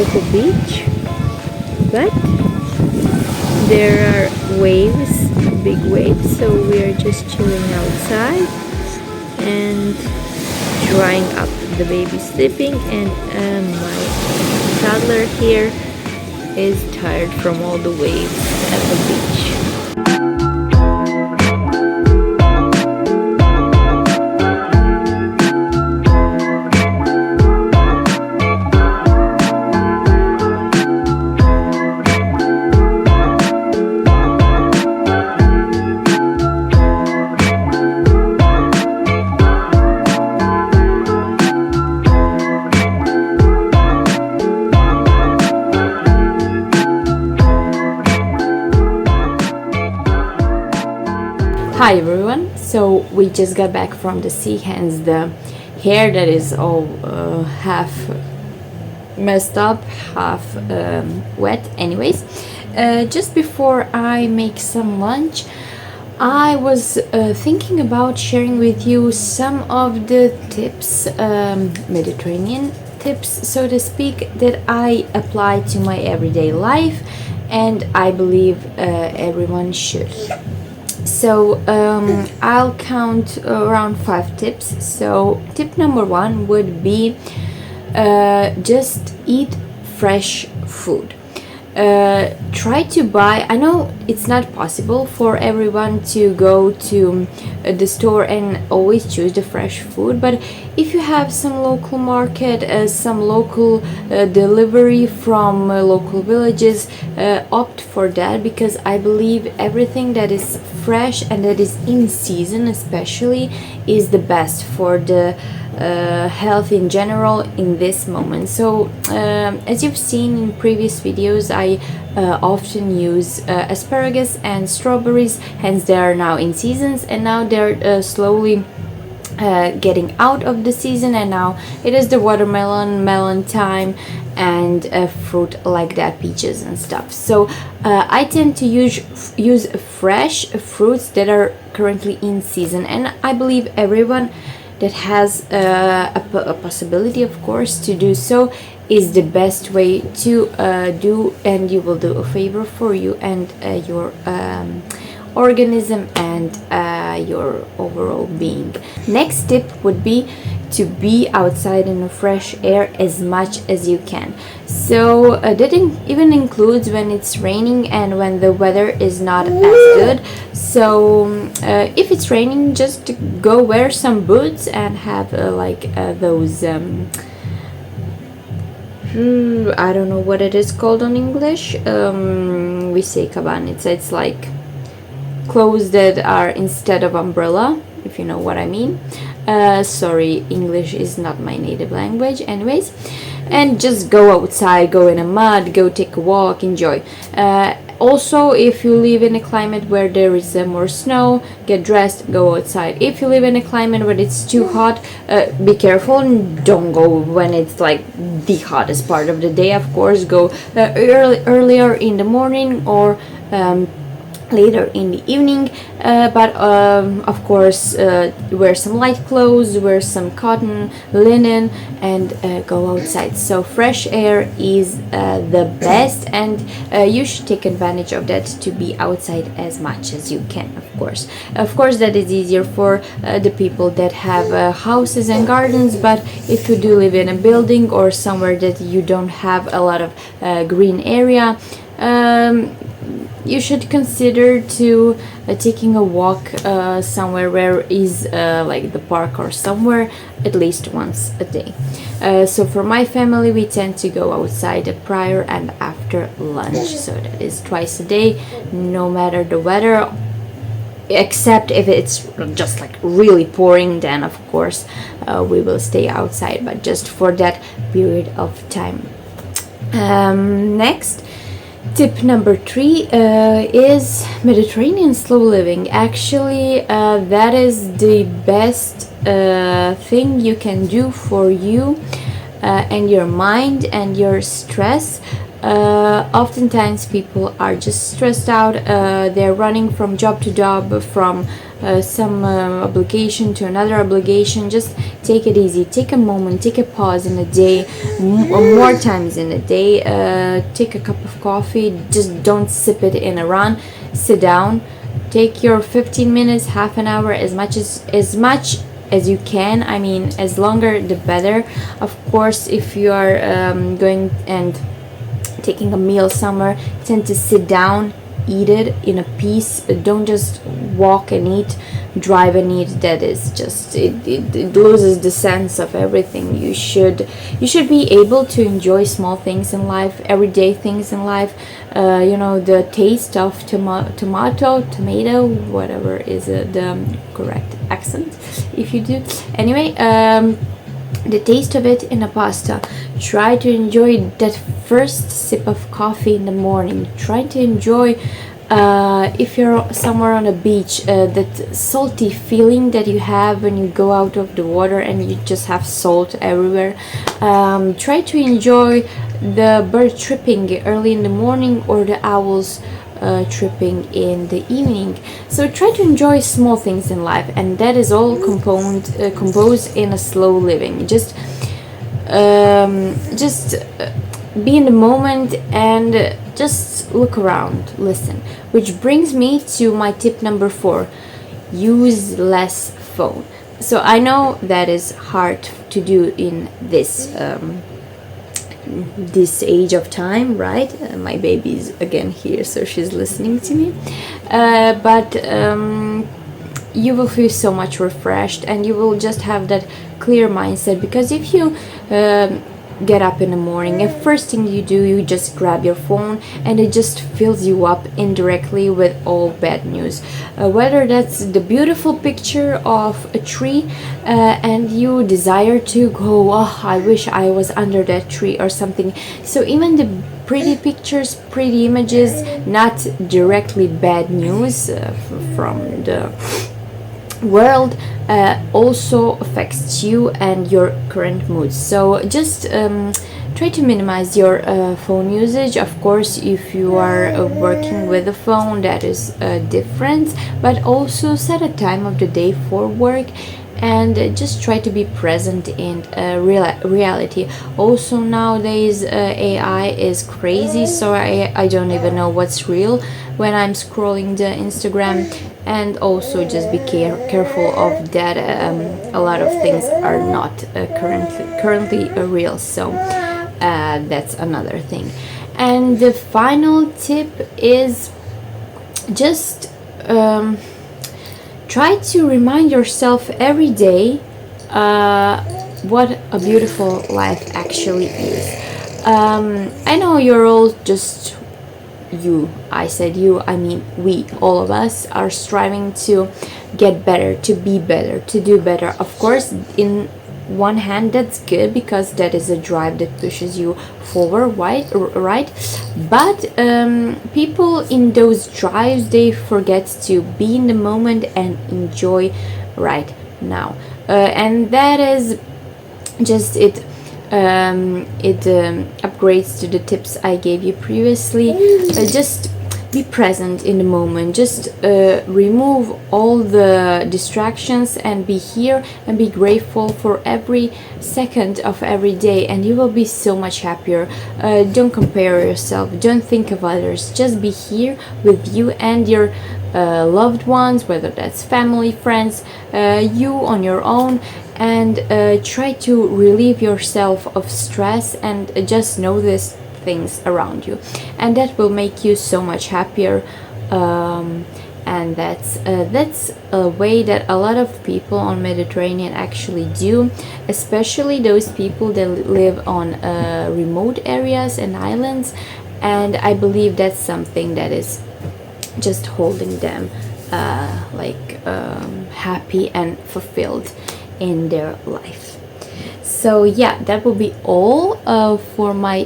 like a beach, but there are waves, big waves, so we are just chilling outside and drying up. The baby sleeping, and my toddler here is tired from all the waves at the beach. Hi everyone, so we just got back from the sea, hence the hair that is all half messed up, half wet. Anyways, just before I make some lunch, I was thinking about sharing with you some of the tips, Mediterranean tips so to speak, that I apply to my everyday life, and I believe everyone should. So I'll count around 5 tips. So tip number 1 would be just eat fresh food. Try to buy, I know it's not possible for everyone to go to the store and always choose the fresh food, but if you have some local market, some local delivery from local villages, opt for that, because I believe everything that is fresh and that is in season especially is the best for the health in general in this moment. So as you've seen in previous videos, I often use asparagus and strawberries, hence they are now in seasons, and now they're slowly getting out of the season, and now it is the melon time, and fruit like that, peaches and stuff. So I tend to use fresh fruits that are currently in season, and I believe everyone that has a possibility, of course, to do so is the best way to do, and you will do a favor for you and your organism and your overall being. Next tip would be to be outside in the fresh air as much as you can. So that even includes when it's raining and when the weather is not as good. So if it's raining, just go wear some boots and have those I don't know what it is called on English. We say kaban. It's like clothes that are instead of umbrella, if you know what I mean. Sorry, English is not my native language. Anyways, and just go outside, go in a mud, go take a walk, enjoy. Also, if you live in a climate where there is more snow, get dressed, go outside. If you live in a climate where it's too hot, be careful and don't go when it's like the hottest part of the day. Of course, go earlier in the morning or later in the evening, but of course wear some light clothes, wear some cotton, linen, and go outside. So fresh air is the best, and you should take advantage of that to be outside as much as you can. Of course that is easier for the people that have houses and gardens, but if you do live in a building or somewhere that you don't have a lot of green area, you should consider to taking a walk somewhere where is like the park or somewhere, at least once a day. So for my family, we tend to go outside prior and after lunch, so that is twice a day, no matter the weather, except if it's just like really pouring, then of course we will stay outside, but just for that period of time. Next, tip number 3 is Mediterranean slow living. Actually, that is the best thing you can do for you and your mind and your stress. Oftentimes people are just stressed out, they're running from job to job, from some obligation to another obligation, just take it easy. Take a moment, take a pause in a day, more times in a day. Take a cup of coffee, just don't sip it in a run. Sit down, take your 15 minutes, half an hour, as much as you can. I mean, as longer the better. Of course, if you are going and taking a meal somewhere, tend to sit down, eat it in a piece. Don't just walk and eat, drive and eat. That is just it loses the sense of everything. You should be able to enjoy small things in life, everyday things in life. The taste of tomato, whatever is the correct accent, if you do. Anyway, the taste of it in a pasta. Try to enjoy that first sip of coffee in the morning. Try to enjoy, if you're somewhere on a beach, that salty feeling that you have when you go out of the water and you just have salt everywhere. Try to enjoy the bird chirping early in the morning, or the owls tripping in the evening. So try to enjoy small things in life, and that is all composed in a slow living. Just be in the moment and just look around, listen. Which brings me to my tip number 4: use less phone. So I know that is hard to do in this age of time, right? My baby is again here, so she's listening to me, but you will feel so much refreshed, and you will just have that clear mindset. Because if you get up in the morning and first thing you do, you just grab your phone, and it just fills you up indirectly with all bad news, whether that's the beautiful picture of a tree, and you desire to go, oh, I wish I was under that tree or something. So even the pretty pictures, pretty images, not directly bad news from the world, also affects you and your current mood. So just try to minimize your phone usage. Of course, if you are working with a phone, that is different, but also set a time of the day for work, and just try to be present in reality. Also nowadays AI is crazy, so I don't even know what's real when I'm scrolling the Instagram. And also just be careful of that. A lot of things are not currently real, so that's another thing. And the final tip is just try to remind yourself every day what a beautiful life actually is. I know you're all just I said you, I mean we, all of us are striving to get better, to be better, to do better. Of course, in one hand that's good, because that is a drive that pushes you forward, right? But people in those drives, they forget to be in the moment and enjoy right now, and that is just it. It upgrades to the tips I gave you previously. Just be present in the moment. Just remove all the distractions and be here and be grateful for every second of every day, and you will be so much happier. Don't compare yourself, don't think of others, just be here with you and your loved ones, whether that's family, friends, you on your own, and try to relieve yourself of stress and just notice things around you, and that will make you so much happier. And that's a way that a lot of people on Mediterranean actually do, especially those people that live on remote areas and islands. And I believe that's something that is just holding them happy and fulfilled in their life. So yeah, that will be all for my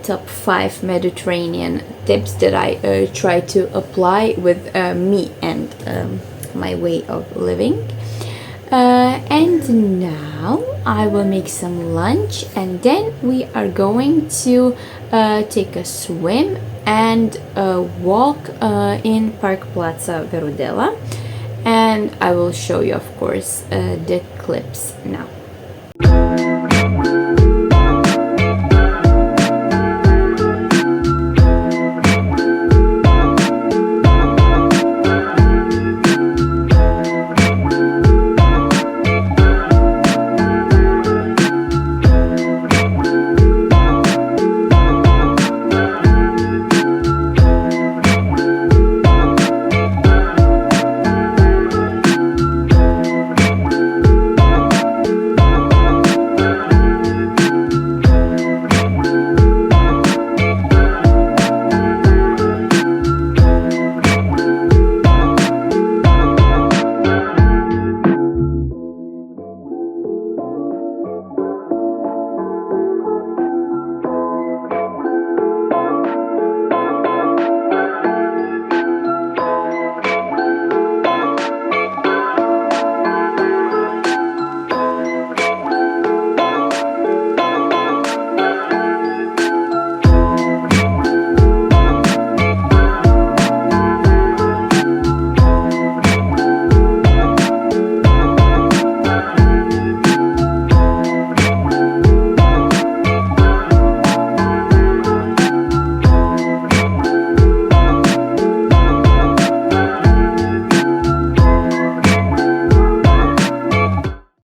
top 5 Mediterranean tips that I try to apply with me and my way of living. And now I will make some lunch, and then we are going to take a swim and walk in Park Plaza Verudela. And and I will show you, of course, the clips now.